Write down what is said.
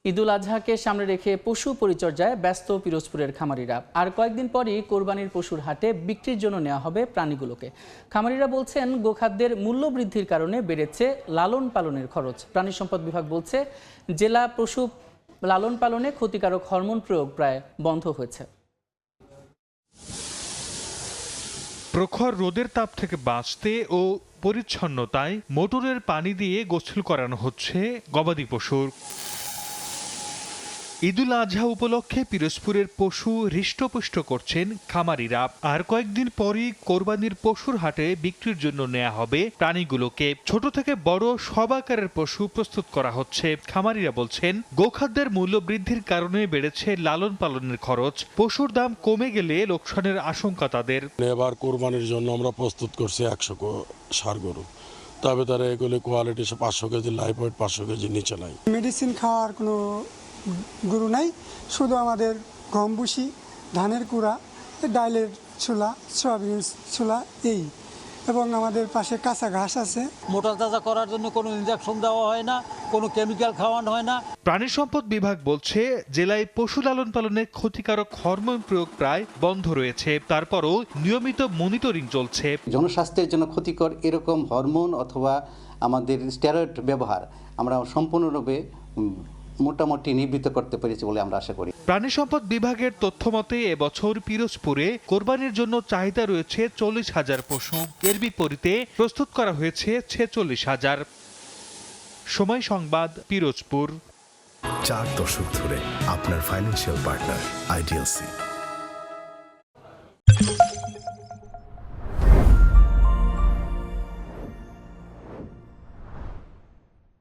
ঈদুল আজহাকে সামনে রেখে পশু পরিচর্যায় ব্যস্ত পিরোজপুরের খামারিরা। আর কয়েকদিন পরই কোরবানির পশুর হাটে বিক্রির জন্য নেওয়া হবে প্রাণীগুলোকে। খামারিরা বলছেন, গোখাদ্যের মূল্য বৃদ্ধির কারণে বেড়েছে লালন পালনের খরচ। প্রাণী সম্পদ বিভাগ বলছে, জেলা পশু লালন পালনে ক্ষতিকারক হরমোন প্রয়োগ প্রায় বন্ধ হয়েছে। প্রখর রোদের তাপ থেকে বাঁচতে ও পরিচ্ছন্নতায় মোটরের পানি দিয়ে গোসল করানো হচ্ছে গবাদি পশুর। ঈদুল আজহা উপলক্ষে পিরোজপুরের পশু হৃষ্টপুষ্ট করছেন খামারিরা। আর কয়েকদিন পরই কোরবানির পশুর হাটে বিক্রির জন্য নেওয়া হবে প্রাণীগুলোকে। ছোট থেকে বড় সব আকারের পশু প্রস্তুত করা হচ্ছে। খামারিরা বলছেন, গোখাদ্যের মূল্য বৃদ্ধির কারণে বেড়েছে লালন পালনের খরচ। পশুর দাম কমে গেলে লোকসানের আশঙ্কা তাদের। এবার কোরবানির জন্য আমরা প্রস্তুত করছি 100 ষাঁড় গরু। তবে তারা এগুলো quality 500 KG, life weight 500 KG নিচে নাই। মেডিসিন খাওয়ার কোনো গরু নাই, শুধু আমাদের গম ভুসি, ধানের কুড়া, ডাইলের ছোলা, সয়াবিন ছোলা এই, এবং আমাদের পাশে কাঁচা ঘাস আছে। মোটা তাজা করার জন্য কোনো ইনজেকশন দেওয়া হয় না, কোনো কেমিক্যাল খাওয়ানো হয় না। প্রাণী সম্পদ বিভাগ বলছে, জেলায় পশু লালন পালনে ক্ষতিকারক হরমোন প্রয়োগ প্রায় বন্ধ রয়েছে। তারপরও নিয়মিত মনিটরিং চলছে। জনস্বাস্থ্যের জন্য ক্ষতিকর এরকম হরমোন অথবা আমাদের স্টেরয়েড ব্যবহার আমরা সম্পূর্ণরূপে মোটামুটি নিবৃত্ত করতে পেরেছি বলে আমরা আশা করি। প্রাণী সম্পদ বিভাগের তথ্য মতে এবছর পিরোজপুরে কোরবানির জন্য চাহিদা রয়েছে 40,000 পশু। এর বিপরীতে প্রস্তুত করা হয়েছে 46,000। সময় সংবাদ, পিরোজপুর। 4 দশক ধরে আপনার ফাইন্যান্সিয়াল পার্টনার আইডিএলসি।